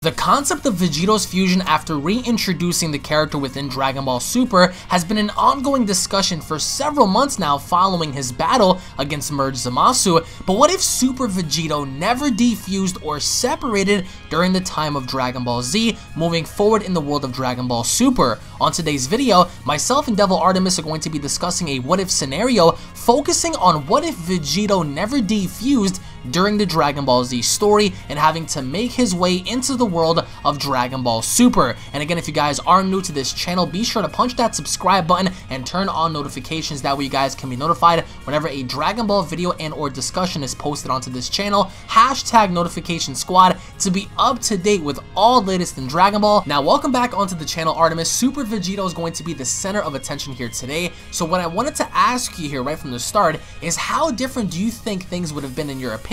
The concept of Vegito's fusion after reintroducing the character within Dragon Ball Super has been an ongoing discussion for several months now following his battle against Merged Zamasu, but what if Super Vegito never defused or separated during the time of Dragon Ball Z, moving forward in the world of Dragon Ball Super? On today's video, myself and DevilArtemis are going to be discussing a what if scenario focusing on what if Vegito never defused during the Dragon Ball Z story and having to make his way into the world of Dragon Ball Super. And again, if you guys are new to this channel, be sure to punch that subscribe button and turn on notifications. That way you guys can be notified whenever a Dragon Ball video and or discussion is posted onto this channel. Hashtag notification squad to be up to date with all latest in Dragon Ball. Now, welcome back onto the channel, Artemis. Super Vegito is going to be the center of attention here today. So what I wanted to ask you here right from the start is, how different do you think things would have been in your opinion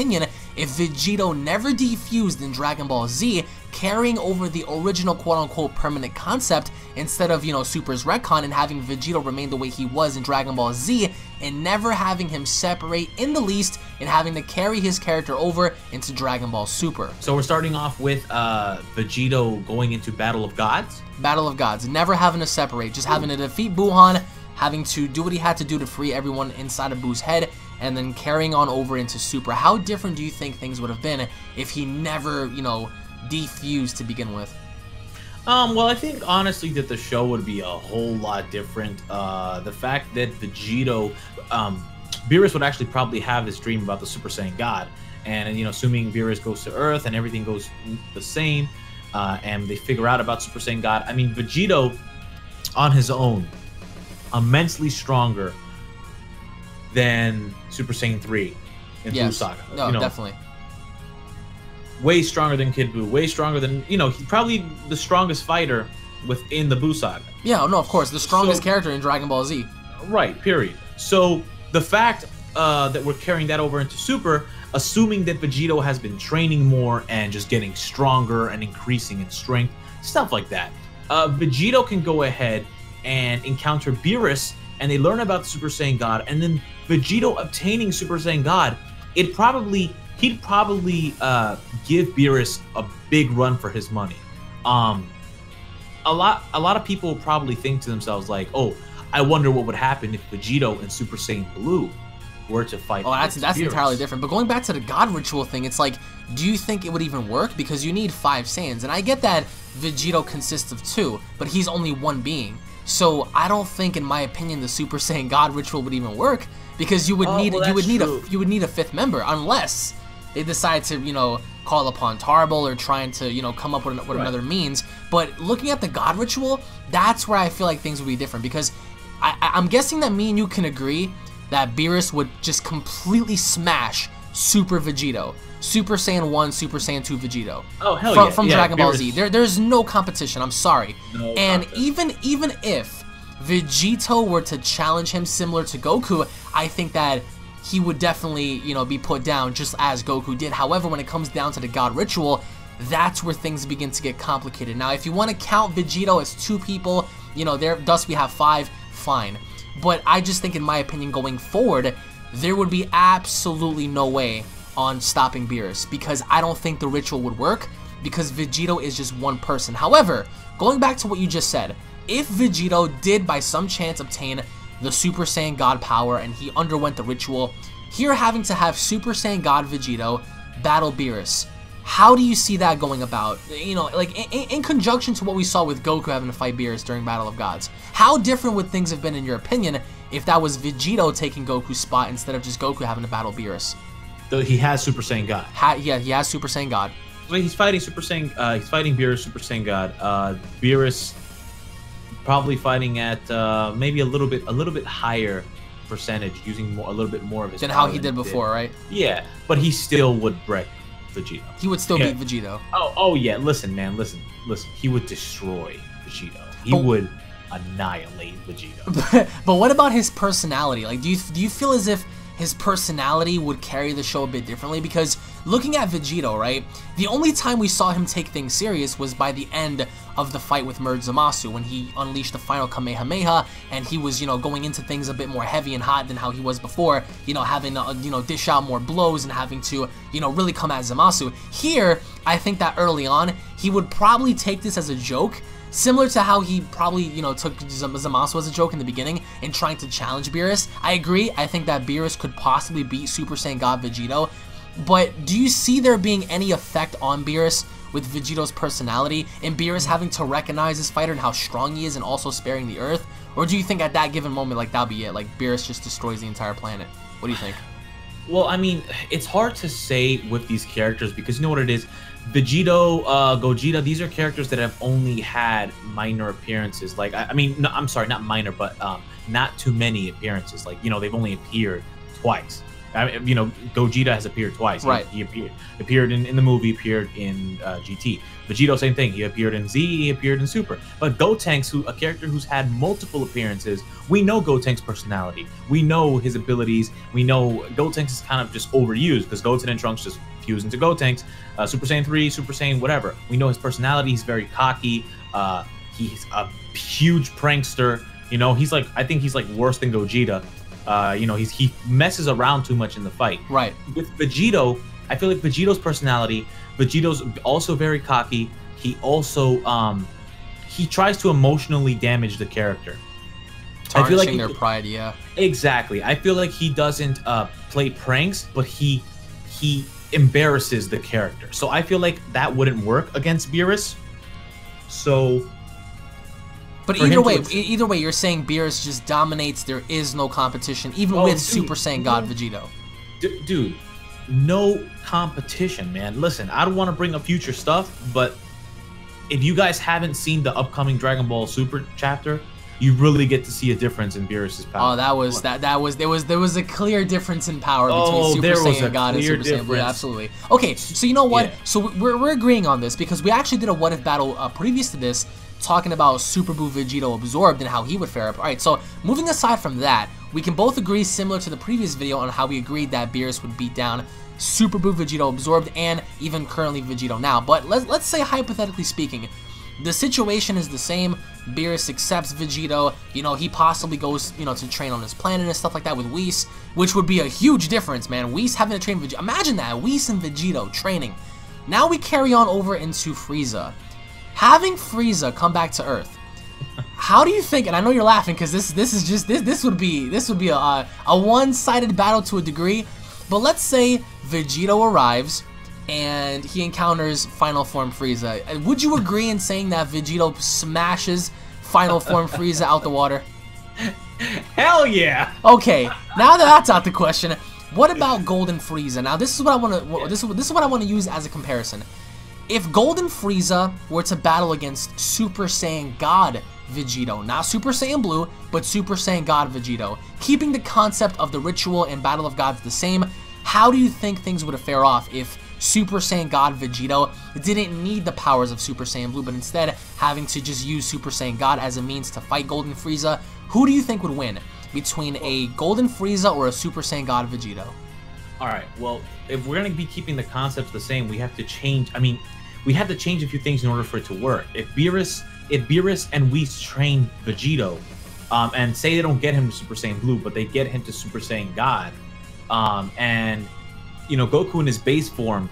if Vegito never defused in Dragon Ball Z, carrying over the original quote-unquote permanent concept instead of, Super's retcon, and having Vegito remain the way he was in Dragon Ball Z and never having him separate in the least and having to carry his character over into Dragon Ball Super? So we're starting off with Vegito going into Battle of Gods? Battle of Gods, never having to separate, just having to defeat Buhan, having to do what he had to do to free everyone inside of Buu's head, and then carrying on over into Super. How different do you think things would have been if he never, defused to begin with? Well, I think honestly that the show would be a whole lot different. The fact that Vegito, Beerus would actually probably have this dream about the Super Saiyan God, and assuming Beerus goes to Earth and everything goes the same, and they figure out about Super Saiyan God. I mean, Vegito on his own, immensely stronger than Super Saiyan 3 in Buu Saga. No, definitely. Way stronger than Kid Buu, way stronger than, he's probably the strongest fighter within the Buu Saga. Yeah, no, of course, the strongest character in Dragon Ball Z. Right, period. So the fact that we're carrying that over into Super, assuming that Vegito has been training more and just getting stronger and increasing in strength, stuff like that. Vegito can go ahead and encounter Beerus, and they learn about the Super Saiyan God, and then Vegito obtaining Super Saiyan God, he'd probably give Beerus a big run for his money. A lot of people probably think to themselves like, oh, I wonder what would happen if Vegito and Super Saiyan Blue were to fight. Oh, that's entirely different. But going back to the God Ritual thing, it's like, do you think it would even work? Because you need 5 Saiyans, and I get that Vegito consists of 2, but he's only one being. So I don't think, in my opinion, the Super Saiyan God Ritual would even work, because you would need a 5th member, unless they decide to call upon Tarbell or trying to come up with another means. But looking at the God Ritual, that's where I feel like things would be different, because I'm guessing that me and you can agree that Beerus would just completely smash Super Vegito. Super Saiyan 1, Super Saiyan 2 Vegito. Oh, hell yeah. From Dragon Ball Z. There's no competition, I'm sorry. And even if Vegito were to challenge him similar to Goku, I think that he would definitely, be put down just as Goku did. However, when it comes down to the God Ritual, that's where things begin to get complicated. Now, if you want to count Vegito as 2 people, thus we have 5, fine. But I just think, in my opinion, going forward, there would be absolutely no way on stopping Beerus, because I don't think the ritual would work, because Vegito is just one person. However, going back to what you just said, if Vegito did by some chance obtain the Super Saiyan God power and he underwent the ritual, here having to have Super Saiyan God Vegito battle Beerus, how do you see that going about? Like in conjunction to what we saw with Goku having to fight Beerus during Battle of Gods. How different would things have been, in your opinion, if that was Vegito taking Goku's spot instead of just Goku having to battle Beerus? Though he has Super Saiyan God. Yeah, he has Super Saiyan God. So he's fighting Super Saiyan. He's fighting Beerus, Super Saiyan God. Beerus probably fighting at maybe a little bit higher percentage, using a little bit more of his. Than how he did before, right? Yeah, but he still would break Vegito. He would still beat Vegito. Oh yeah. Listen, man. Listen. He would destroy Vegito. He would annihilate Vegito. But what about his personality? Like, do you feel as if his personality would carry the show a bit differently? Because looking at Vegito, right, the only time we saw him take things serious was by the end of the fight with Merge Zamasu, when he unleashed the final Kamehameha, and he was, you know, going into things a bit more heavy and hot than how he was before, you know, having to, you know, dish out more blows and having to, you know, really come at Zamasu. Here, I think that early on, he would probably take this as a joke, similar to how he probably, you know, took Zamasu as a joke in the beginning in trying to challenge Beerus. I agree, I think that Beerus could possibly beat Super Saiyan God Vegito, but do you see there being any effect on Beerus with Vegito's personality and Beerus having to recognize this fighter and how strong he is and also sparing the Earth? Or do you think at that given moment, like, that'll be it? Like, Beerus just destroys the entire planet? What do you think? Well, I mean, it's hard to say with these characters because you know what it is? Vegito, Gogeta, these are characters that have only had minor appearances. Like, I mean, no, I'm sorry, not minor, but not too many appearances. Like, you know, they've only appeared twice. I mean, you know, Gogeta has appeared twice. Right. He appeared in the movie, appeared in GT. Vegito, same thing. He appeared in Z, he appeared in Super. But Gotenks, a character who's had multiple appearances, we know Gotenks' personality. We know his abilities. We know Gotenks is kind of just overused because Goten and Trunks just fuse into Gotenks. Super Saiyan 3, Super Saiyan, whatever. We know his personality. He's very cocky. He's a huge prankster. You know, he's like, I think he's like worse than Gogeta. You know, he messes around too much in the fight. Right. With Vegito, I feel like Vegito's personality, Vegito's also very cocky. He also, he tries to emotionally damage the character. Tarnishing I feel like their pride, yeah. Exactly. I feel like he doesn't play pranks, but he embarrasses the character. So I feel like that wouldn't work against Beerus. So... But either way, you're saying Beerus just dominates. There is no competition, even with Super Saiyan God Vegito. Dude, no competition, man. Listen, I don't want to bring up future stuff, but if you guys haven't seen the upcoming Dragon Ball Super chapter, you really get to see a difference in Beerus's power. Oh, there was a clear difference in power between Super Saiyan God and Super Saiyan Blue. Absolutely. Okay, so you know what? Yeah. So we're agreeing on this because we actually did a what if battle previous to this, talking about Super Buu Vegito absorbed and how he would fare up. Alright, so moving aside from that, we can both agree, similar to the previous video, on how we agreed that Beerus would beat down Super Buu Vegito absorbed and even currently Vegito now. But let's say, hypothetically speaking, the situation is the same. Beerus accepts Vegito, you know, he possibly goes, you know, to train on his planet and stuff like that with Whis, which would be a huge difference, man. Whis having to train Vegito. Imagine that, Whis and Vegito training. Now we carry on over into Frieza. Having Frieza come back to Earth, how do you think? And I know you're laughing because this would be a one-sided battle to a degree. But let's say Vegito arrives and he encounters Final Form Frieza. Would you agree in saying that Vegito smashes Final Form Frieza out the water? Hell yeah! Okay, now that that's out the question, what about Golden Frieza? Now this is what I want to this is what I want to use as a comparison. If Golden Frieza were to battle against Super Saiyan God Vegito, not Super Saiyan Blue, but Super Saiyan God Vegito, keeping the concept of the ritual and Battle of Gods the same, how do you think things would fare off if Super Saiyan God Vegito didn't need the powers of Super Saiyan Blue, but instead having to just use Super Saiyan God as a means to fight Golden Frieza? Who do you think would win between a Golden Frieza or a Super Saiyan God Vegito? Alright, well, if we're going to be keeping the concepts the same, we have to change, I mean, we had to change a few things in order for it to work. If Beerus and Whis train Vegito, and say they don't get him to Super Saiyan Blue, but they get him to Super Saiyan God, and you know, Goku in his base form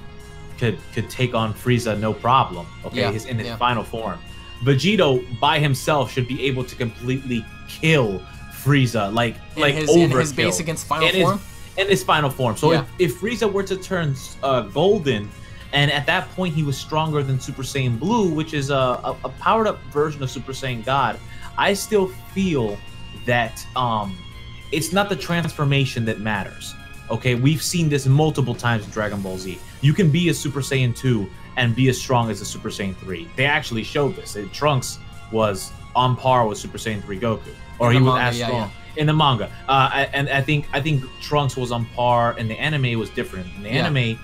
could take on Frieza no problem. Okay, yeah, in his final form. Vegito by himself should be able to completely kill Frieza, in his base against final form. In his final form. So if Frieza were to turn golden, and at that point he was stronger than Super Saiyan Blue, which is a powered up version of Super Saiyan God, I still feel that it's not the transformation that matters. Okay, we've seen this multiple times in Dragon Ball Z. You can be a Super Saiyan 2 and be as strong as a Super Saiyan 3. They actually showed this. Trunks was on par with Super Saiyan 3 Goku, or he was as strong in the manga. And I think Trunks was on par. In the anime, it was different. In the anime,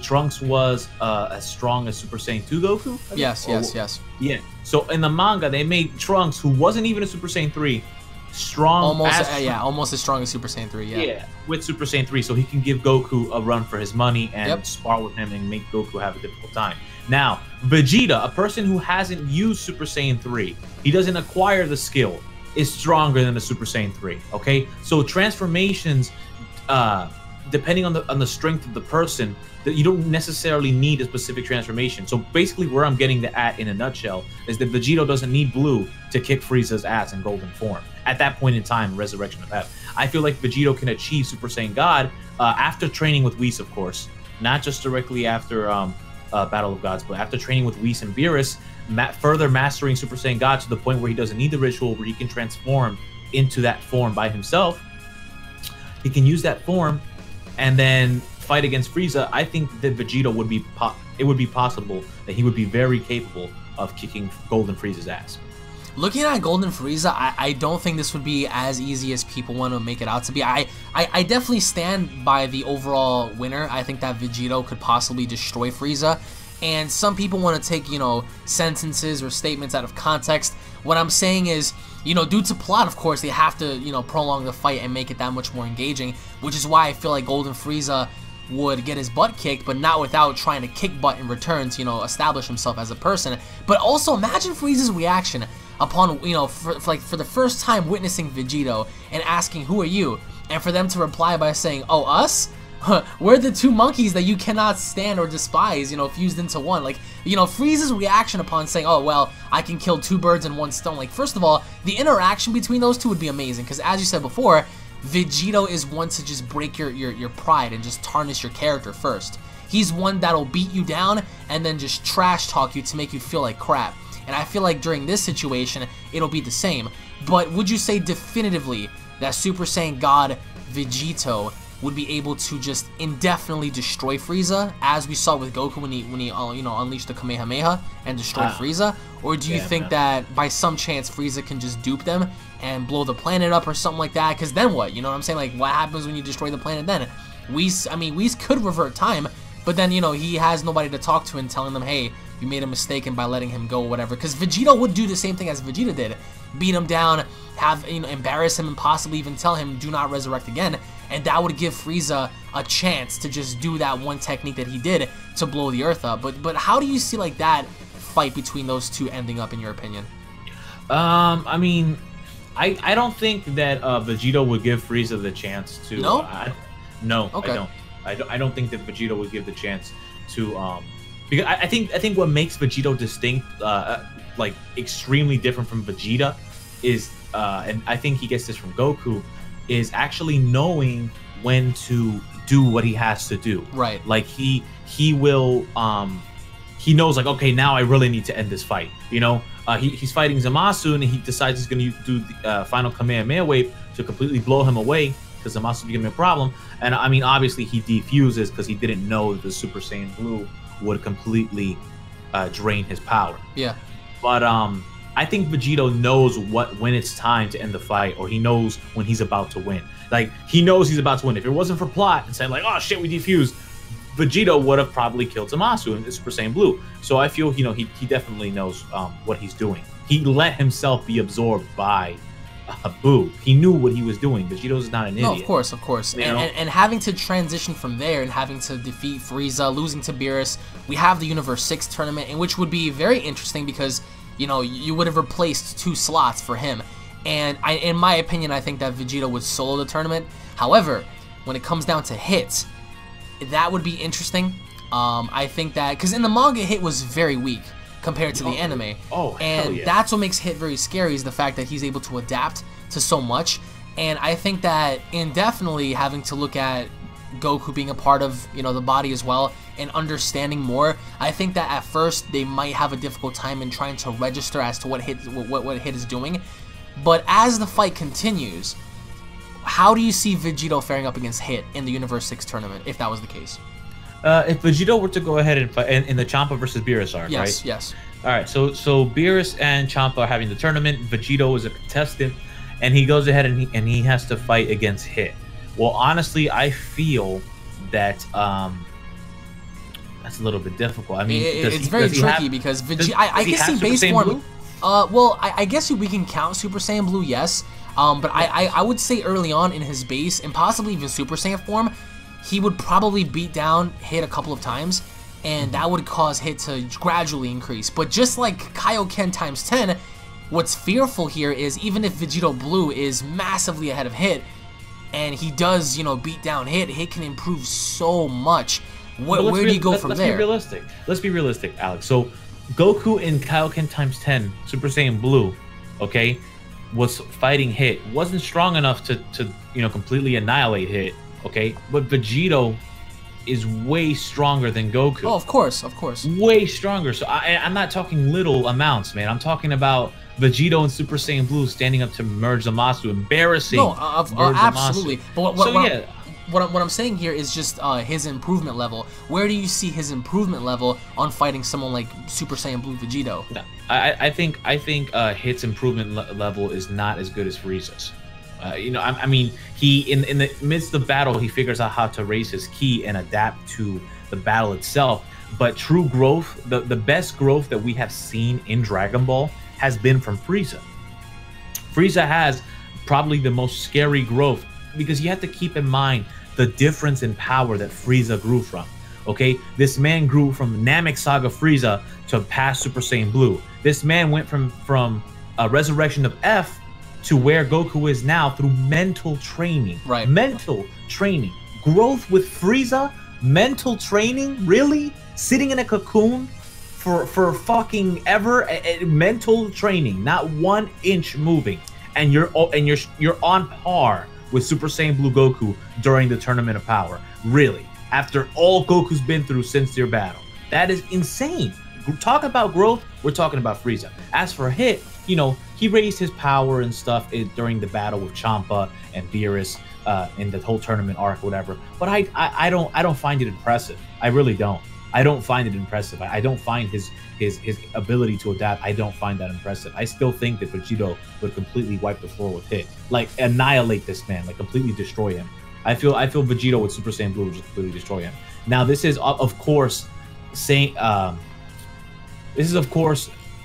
Trunks was as strong as Super Saiyan 2 Goku. Yes. Yeah. So in the manga, they made Trunks, who wasn't even a Super Saiyan 3, strong, almost as strong as Super Saiyan 3. Yeah, with Super Saiyan 3, so he can give Goku a run for his money and spar with him and make Goku have a difficult time. Now, Vegeta, a person who hasn't used Super Saiyan 3, he doesn't acquire the skill, is stronger than the Super Saiyan 3. Okay, so transformations, depending on the strength of the person, that you don't necessarily need a specific transformation. So basically, where I'm getting at in a nutshell is that Vegito doesn't need Blue to kick Frieza's ass in golden form. At that point in time, Resurrection of F. I feel like Vegito can achieve Super Saiyan God after training with Whis, of course, not just directly after Battle of Gods, but after training with Whis and Beerus, further mastering Super Saiyan God to the point where he doesn't need the ritual, where he can transform into that form by himself. He can use that form and then fight against Frieza. I think that Vegito would be possible that he would be very capable of kicking Golden Frieza's ass. Looking at Golden Frieza, I don't think this would be as easy as people want to make it out to be. I definitely stand by the overall winner. I think that Vegito could possibly destroy Frieza. And some people want to take, you know, sentences or statements out of context. What I'm saying is, you know, due to plot, of course, they have to, you know, prolong the fight and make it that much more engaging, which is why I feel like Golden Frieza would get his butt kicked, but not without trying to kick butt in return to, you know, establish himself as a person. But also, imagine Frieza's reaction upon, you know, for the first time witnessing Vegito and asking, "Who are you?" And for them to reply by saying, "Oh, us? We're the two monkeys that you cannot stand or despise, you know, fused into one." Like, you know, Frieza's reaction upon saying, "Oh, well, I can kill two birds in one stone." Like, first of all, the interaction between those two would be amazing, because as you said before, Vegito is one to just break your pride and just tarnish your character first. He's one that'll beat you down and then just trash talk you to make you feel like crap. And I feel like during this situation, it'll be the same. But would you say definitively that Super Saiyan God Vegito would be able to just indefinitely destroy Frieza, as we saw with Goku when he you know, unleashed the Kamehameha and destroyed Frieza? Or do you think that by some chance Frieza can just dupe them and blow the planet up or something like that? Because then what? You know what I'm saying? Like, what happens when you destroy the planet then? Whis could revert time, but then, you know, he has nobody to talk to and telling them, "Hey, you made a mistake," and by letting him go or whatever. Because Vegito would do the same thing as Vegeta did. Beat him down, have, you know, embarrass him, and possibly even tell him, "Do not resurrect again." And that would give Frieza a chance to just do that one technique that he did to blow the earth up. But how do you see, like, that fight between those two ending up, in your opinion? I mean, I don't think that Vegito would give Frieza the chance to. No. No, okay. I don't think that Vegito would give the chance to. Because I think what makes Vegito distinct, like extremely different from Vegeta, is, and I think he gets this from Goku, is actually knowing when to do what he has to do. Right. Like he will, he knows, like, okay, now I really need to end this fight. You know, he's fighting Zamasu and he decides he's going to do the final Kamehameha wave to completely blow him away, because Zamasu became a problem. And I mean, obviously he defuses because he didn't know that the Super Saiyan Blue would completely drain his power. Yeah. But I think Vegito knows when it's time to end the fight, or he knows when he's about to win. Like, he knows he's about to win. If it wasn't for plot and saying, like, "Oh shit, we defused," Vegito would have probably killed Zamasu in the Super Saiyan Blue. So I feel, you know, he definitely knows what he's doing. He let himself be absorbed by Boo. He knew what he was doing. Vegito's not an idiot. No, of course, of course. And having to transition from there and having to defeat Frieza, losing to Beerus, we have the Universe 6 tournament, in which would be very interesting because, you know, you would have replaced 2 slots for him. And in my opinion, I think that Vegeta would solo the tournament. However, when it comes down to hits, that would be interesting. I think that, because in the manga, Hit was very weak compared to the anime. Oh, and yeah. That's what makes Hit very scary, is the fact that he's able to adapt to so much. And I think that indefinitely having to look at Goku being a part of, you know, the body as well and understanding more, I think that at first they might have a difficult time in trying to register as to what Hit is doing. But as the fight continues, how do you see Vegito faring up against Hit in the Universe 6 tournament, if that was the case? If Vegito were to go ahead and fight in the Champa versus Beerus arc, right? Yes, yes. All right, so Beerus and Champa are having the tournament. Vegito is a contestant, and he goes ahead and he has to fight against Hit. Well, honestly, I feel that that's a little bit difficult. I mean, it's very tricky because Vegeta. I can see base form. Well, I guess we can count Super Saiyan Blue, yes. But I would say early on in his base, and possibly even Super Saiyan form, he would probably beat down Hit a couple of times, and that would cause Hit to gradually increase. But just like Kaioken times 10, what's fearful here is even if Vegito Blue is massively ahead of Hit, and he does, you know, beat down Hit, Hit can improve so much. Where do you go from there? Let's be realistic, Alex. So Goku in Kaioken times 10, Super Saiyan Blue, okay, was fighting Hit. Wasn't strong enough to you know, completely annihilate Hit, okay? But Vegito is way stronger than Goku. Oh, of course, of course. Way stronger. So I'm not talking little amounts, man. I'm talking about Vegito and Super Saiyan Blue standing up to merge Zamasu, embarrassing. No, absolutely. But yeah. What I'm saying here is just his improvement level. Where do you see his improvement level on fighting someone like Super Saiyan Blue Vegito? No, I think Hit's improvement level is not as good as Frieza's. You know, I mean, he in the midst of battle, he figures out how to raise his ki and adapt to the battle itself. But true growth, the best growth that we have seen in Dragon Ball has been from Frieza. Frieza has probably the most scary growth, because you have to keep in mind the difference in power that Frieza grew from. Okay, this man grew from Namek Saga Frieza to past Super Saiyan Blue. This man went from a Resurrection of F to where Goku is now through mental training. Right. Mental training. Growth with Frieza, mental training, really? Sitting in a cocoon for fucking ever? Mental training, not 1 inch moving. And you're on par with Super Saiyan Blue Goku during the Tournament of Power. Really. After all Goku's been through since their battle. That is insane. Talk about growth, we're talking about Frieza. As for Hit, you know, he raised his power and stuff during the battle with Champa and Beerus in the whole tournament arc, whatever. But I don't find it impressive. I really don't. I don't find it impressive. I don't find his ability to adapt. I don't find that impressive. I still think that Vegito would completely wipe the floor with Hit, like annihilate this man, like completely destroy him. I feel Vegito with Super Saiyan Blue would just completely destroy him. Now this is of course saying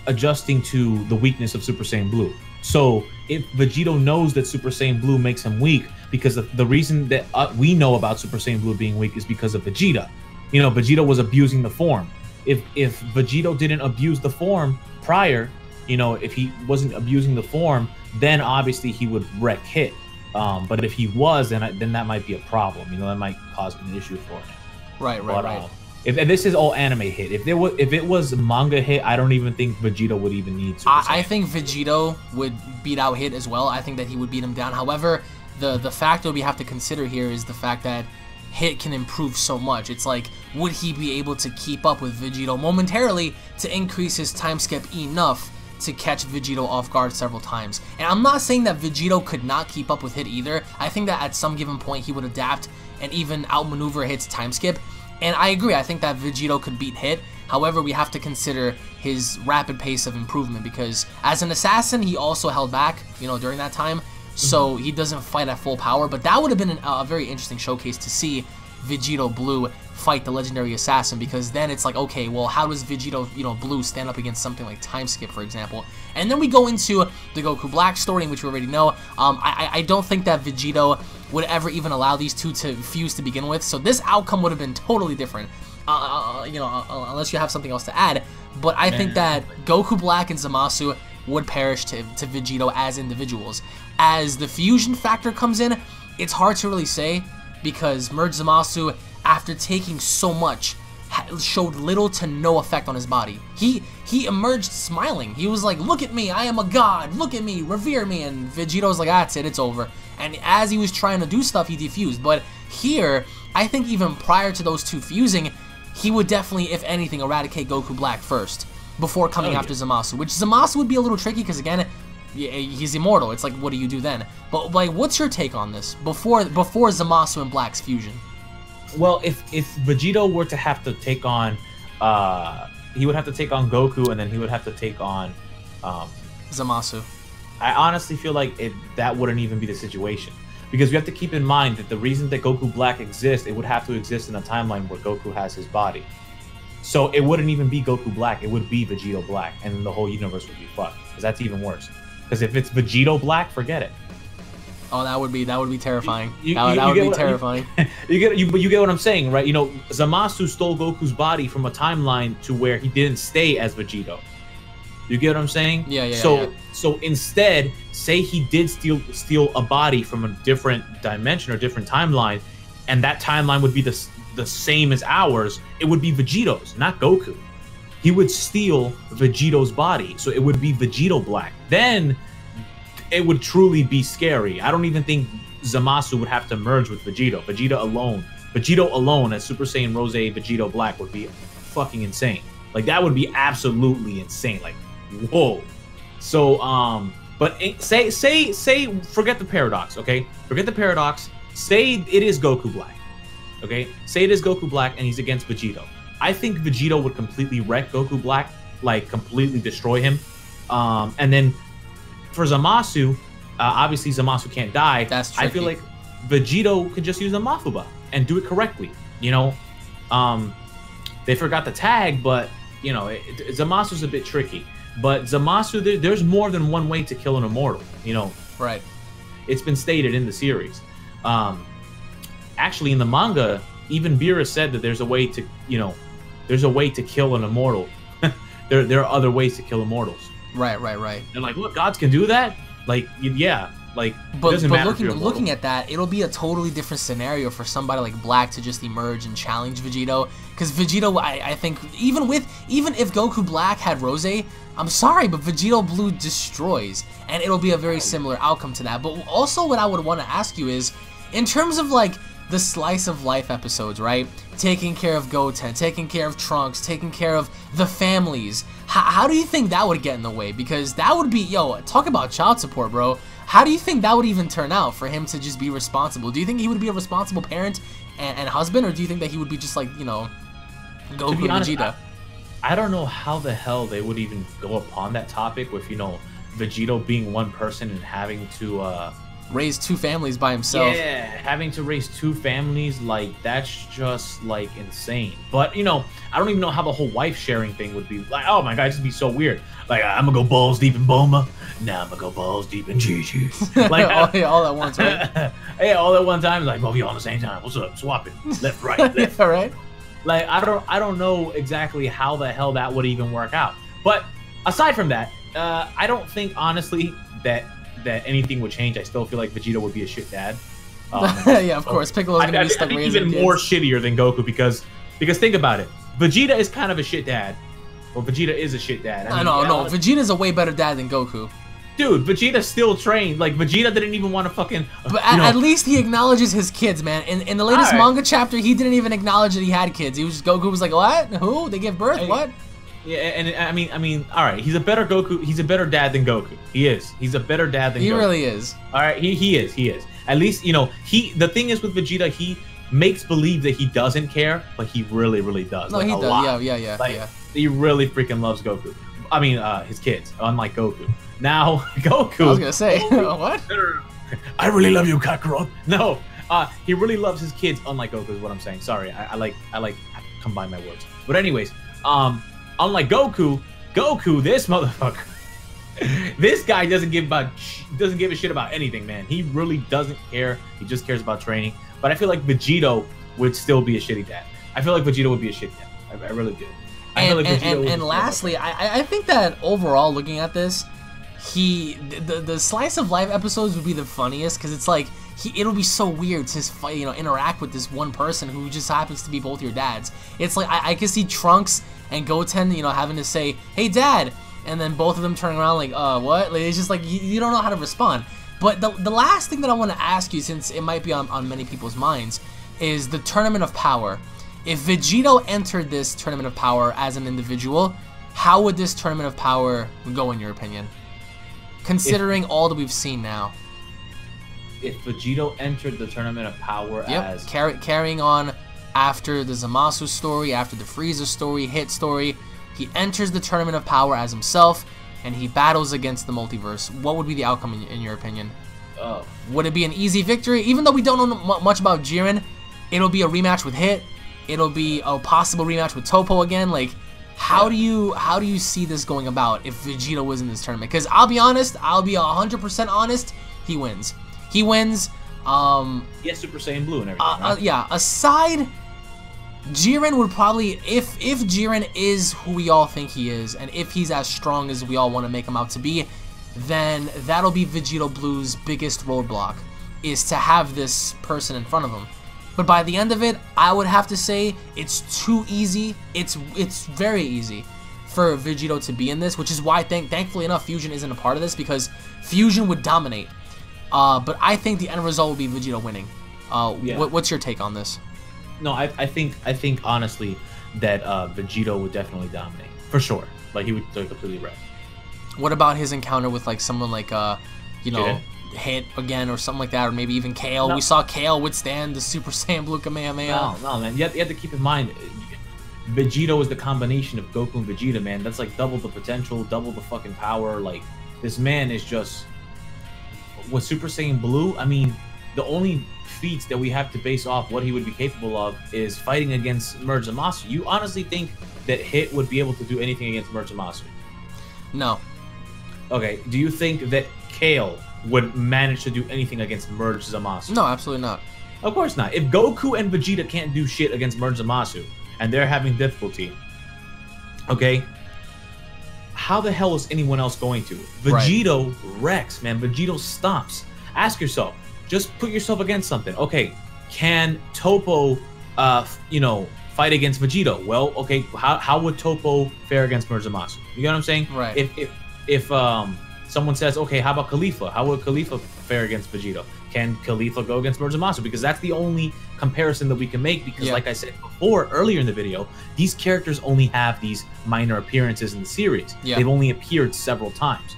adjusting to the weakness of Super Saiyan Blue. So if Vegito knows that Super Saiyan Blue makes him weak, because the reason that we know about Super Saiyan Blue being weak is because of Vegeta. You know, Vegeta was abusing the form. If Vegito didn't abuse the form prior, you know, if he wasn't abusing the form, then obviously he would wreck Hit. But if he was, then that might be a problem. You know, that might cause an issue for him. Right. If this is all anime Hit, if it was manga Hit, I don't even think Vegito would even need Super Saiyan. I think Vegito would beat out Hit as well. I think that he would beat him down. However, the factor we have to consider here is the fact that Hit can improve so much. It's like, would he be able to keep up with Vegito momentarily to increase his time skip enough to catch Vegito off guard several times? And I'm not saying that Vegito could not keep up with Hit either. I think that at some given point he would adapt and even outmaneuver Hit's time skip. And I agree, I think that Vegito could beat Hit. However, we have to consider his rapid pace of improvement, because as an assassin, he also held back, you know, during that time. So he doesn't fight at full power, but that would have been a very interesting showcase to see Vegito Blue fight the legendary assassin, because then it's like, okay, well, how does Vegito, you know, Blue stand up against something like time skip, for example? And then we go into the Goku Black story, in which we already know. I don't think that Vegito would ever even allow these two to fuse to begin with, so this outcome would have been totally different, you know, unless you have something else to add. But I think that Goku Black and Zamasu would perish to Vegito as individuals. As the fusion factor comes in, it's hard to really say, because Merge Zamasu, after taking so much, showed little to no effect on his body. He emerged smiling. He was like, look at me, I am a god, look at me, revere me, and Vegito's like, that's it, it's over. And as he was trying to do stuff, he defused. But here, I think even prior to those two fusing, he would definitely, if anything, eradicate Goku Black first, before coming after Zamasu, which Zamasu would be a little tricky, because again, he's immortal. It's like, what do you do then? But like, what's your take on this before Zamasu and Black's fusion? Well, if Vegito were to have to take on, he would have to take on Goku, and then he would have to take on Zamasu. I honestly feel like that wouldn't even be the situation, because we have to keep in mind that the reason that Goku Black exists, it would have to exist in a timeline where Goku has his body. So it wouldn't even be Goku Black, it would be Vegito Black, and the whole universe would be fucked, because that's even worse. Because if it's Vegito Black, forget it. Oh, that would be terrifying. You That would be terrifying. You get what I'm saying, right? You know, Zamasu stole Goku's body from a timeline to where he didn't stay as Vegito. You get what I'm saying? Yeah. So instead, say he did steal a body from a different dimension or different timeline, and that timeline would be the same as ours. It would be Vegito's, not Goku. He would steal Vegito's body, so it would be Vegito Black. Then it would truly be scary. I don't even think Zamasu would have to merge with Vegito. Vegito alone as Super Saiyan Rose Vegito Black would be fucking insane. Like, that would be absolutely insane. Like, whoa. So, but say, forget the paradox, okay? Forget the paradox. Say it is Goku Black, okay? Say it is Goku Black and he's against Vegito. I think Vegito would completely wreck Goku Black, like completely destroy him. And then for Zamasu, obviously Zamasu can't die. That's tricky. I feel like Vegito could just use a Mafuba and do it correctly. You know, they forgot the tag, but you know, Zamasu's a bit tricky. But Zamasu, there's more than one way to kill an immortal. You know, right? It's been stated in the series. Actually, in the manga, even Beerus said that there's a way to, you know, there's a way to kill an immortal. There are other ways to kill immortals. Right. They're like, look, gods can do that. Like, yeah, like, but it doesn't matter looking at that, it'll be a totally different scenario for somebody like Black to just emerge and challenge Vegito. Because Vegito, I think, even if Goku Black had Rose, I'm sorry, but Vegito Blue destroys, and it'll be a very similar outcome to that. But also, what I would want to ask you is, in terms of like the slice of life episodes, right? Taking care of Goten, taking care of Trunks, taking care of the families. How do you think that would get in the way? Because that would be, yo, talk about child support, bro. How do you think that would even turn out for him to just be responsible? Do you think he would be a responsible parent and husband, or do you think that he would be just like, you know, Goku and Vegeta? I don't know how the hell they would even go upon that topic with, you know, Vegito being one person and having to raise two families by himself. Yeah, having to raise two families, like, that's just like insane. But you know, I don't even know how the whole wife sharing thing would be. Like, oh my god, it'd be so weird. Like, I'm gonna go balls deep in Bulma, now I'm gonna go balls deep in Gigi. Like, all at once, right? Yeah, all at one time. Like, both of you all at the same time. What's up? Swap it, left, right, left. All right. Like, I don't know exactly how the hell that would even work out. But aside from that, I don't think honestly that anything would change. I still feel like Vegeta would be a shit dad. Yeah, of course. Piccolo's gonna be stuck raising even kids. More shittier than Goku because think about it. Vegeta is kind of a shit dad. Well, Vegeta is a shit dad. I mean, no. Vegeta's a way better dad than Goku. Dude, Vegeta still trained. Like, Vegeta didn't even want to fucking... But at least he acknowledges his kids, man. In the latest manga chapter, he didn't even acknowledge that he had kids. He was just, Goku was like, what? Who? They give birth? What? Yeah, and I mean, all right. He's a better Goku. He's a better dad than Goku. He is. He's a better dad than Goku. He really is. All right, he is. At least, you know, the thing is with Vegeta, he makes believe that he doesn't care, but he really, really does. No, like, he a does. lot. Yeah. Like, he really freaking loves Goku. I mean, his kids, unlike Goku. Now, Goku... I was gonna say, what? I really love you, Kakarot. No, he really loves his kids, unlike Goku is what I'm saying. Sorry, I like combine my words. But anyways, unlike Goku, this motherfucker, this guy doesn't give a shit about anything, man. He really doesn't care. He just cares about training. But I feel like Vegito would still be a shitty dad. I feel like Vegito would be a shitty dad. I really do. And lastly, I think that overall, looking at this, the slice of life episodes would be the funniest because it's like it'll be so weird to interact with this one person who just happens to be both your dads. It's like I can see Trunks and Goten, you know, having to say, "Hey, Dad," and then both of them turning around like, what?" Like, it's just like you don't know how to respond. But the last thing that I want to ask you, since it might be on many people's minds, is the Tournament of Power. If Vegito entered this Tournament of Power as an individual, how would this Tournament of Power go in your opinion? Considering all that we've seen now. If Vegito entered the Tournament of Power as... carrying on after the Zamasu story, after the Frieza story, Hit story, he enters the Tournament of Power as himself, and he battles against the multiverse. What would be the outcome in your opinion? Would it be an easy victory? Even though we don't know much about Jiren, it'll be a rematch with Hit. It'll be a possible rematch with Toppo again. Like, how do you see this going about if Vegeta was in this tournament? Because I'll be honest, I'll be 100% honest, he wins. He wins. He has Super Saiyan Blue and everything, right? Yeah, aside, Jiren would probably, if Jiren is who we all think he is, and if he's as strong as we all want to make him out to be, then that'll be Vegito Blue's biggest roadblock, is to have this person in front of him. But by the end of it, I would have to say it's too easy. It's very easy for Vegito to be in this, which is why thankfully enough Fusion isn't a part of this, because Fusion would dominate. But I think the end result will be Vegito winning. What's your take on this? No, I think honestly that Vegito would definitely dominate for sure. Like he would completely wreck. What about his encounter with like someone like you know, Jiren? Hit again or something like that, or maybe even Kale? No. We saw Kale withstand the Super Saiyan Blue Kamehameha. No, man. You have to keep in mind, Vegito is the combination of Goku and Vegeta, man. That's like double the potential, double the fucking power. Like this man is just with Super Saiyan Blue. I mean, the only feats that we have to base off what he would be capable of is fighting against Merge Zamasu. You honestly think that Hit would be able to do anything against Merge Zamasu? No. Okay. Do you think that Kale would manage to do anything against Merge Zamasu? No, absolutely not. Of course not. If Goku and Vegeta can't do shit against Merge Zamasu and they're having difficulty, okay, how the hell is anyone else going to? Vegito wrecks, man. Vegito stomps. Ask yourself, just put yourself against something. Okay, can Topo, you know, fight against Vegito? Well, okay, how would Topo fare against Merge Zamasu? You know what I'm saying? Right. If someone says, okay, how about Khalifa? How would Khalifa fare against Vegito? Can Khalifa go against Merge Zamasu? Because that's the only comparison that we can make. Because like I said before, earlier in the video, these characters only have these minor appearances in the series. They've only appeared several times.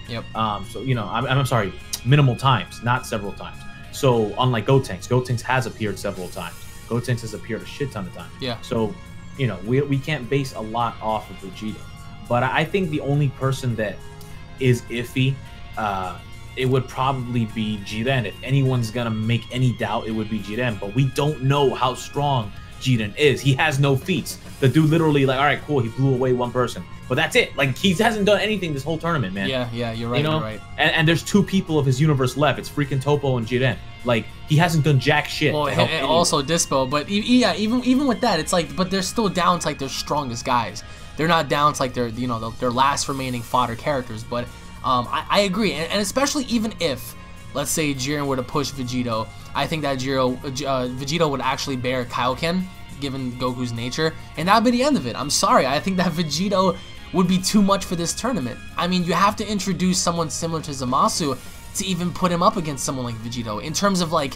So, you know, I'm sorry, minimal times, not several times. So, unlike Gotenks has appeared several times. Gotenks has appeared a shit ton of times. So, you know, we can't base a lot off of Vegito. But I think the only person that is iffy, it would probably be Jiren. If anyone's gonna make any doubt, it would be Jiren. But we don't know how strong Jiren is. He has no feats. The dude literally, like, all right, cool, he blew away one person, but that's it. Like, he hasn't done anything this whole tournament, man. Yeah, you're right. You know? You're right. And there's two people of his universe left. It's freaking Topo and Jiren. Like, he hasn't done jack shit. Well, and also Dispo. But yeah, even with that, it's like, but they're still down to like their strongest guys. They're not down to like their last remaining fodder characters. But I agree, and especially even if, let's say, Jiren were to push Vegito, I think that Vegito would actually bear Kaioken, given Goku's nature, and that would be the end of it. I'm sorry, I think that Vegito would be too much for this tournament. I mean, you have to introduce someone similar to Zamasu to even put him up against someone like Vegito, in terms of like,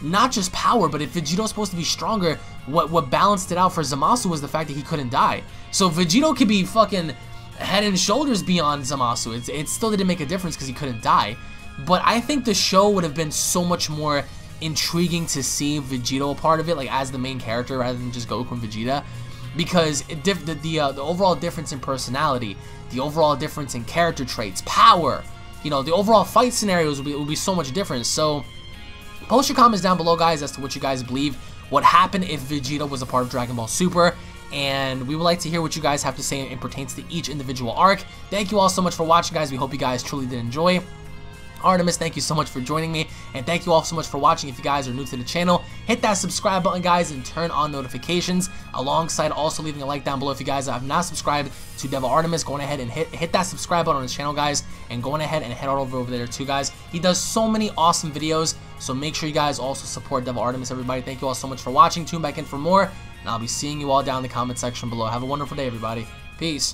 not just power, but if Vegito's supposed to be stronger, what balanced it out for Zamasu was the fact that he couldn't die. So Vegito could be fucking head and shoulders beyond Zamasu. It still didn't make a difference because he couldn't die. But I think the show would have been so much more intriguing to see Vegito a part of it, like as the main character rather than just Goku and Vegeta, because the overall difference in personality, the overall difference in character traits, power, you know, the overall fight scenarios will be so much different. So post your comments down below, guys, as to what you guys believe what happened if Vegeta was a part of Dragon Ball Super. And we would like to hear what you guys have to say in pertains to each individual arc. Thank you all so much for watching, guys. We hope you guys truly did enjoy. Artemis, thank you so much for joining me, and thank you all so much for watching. If you guys are new to the channel, hit that subscribe button, guys, and turn on notifications, alongside also leaving a like down below. If you guys have not subscribed to DevilArtemis, going ahead and hit that subscribe button on his channel, guys, and going ahead and head over there too, guys. He does so many awesome videos, so make sure you guys also support DevilArtemis, everybody. Thank you all so much for watching. Tune back in for more, and I'll be seeing you all down in the comment section below. Have a wonderful day, everybody. Peace.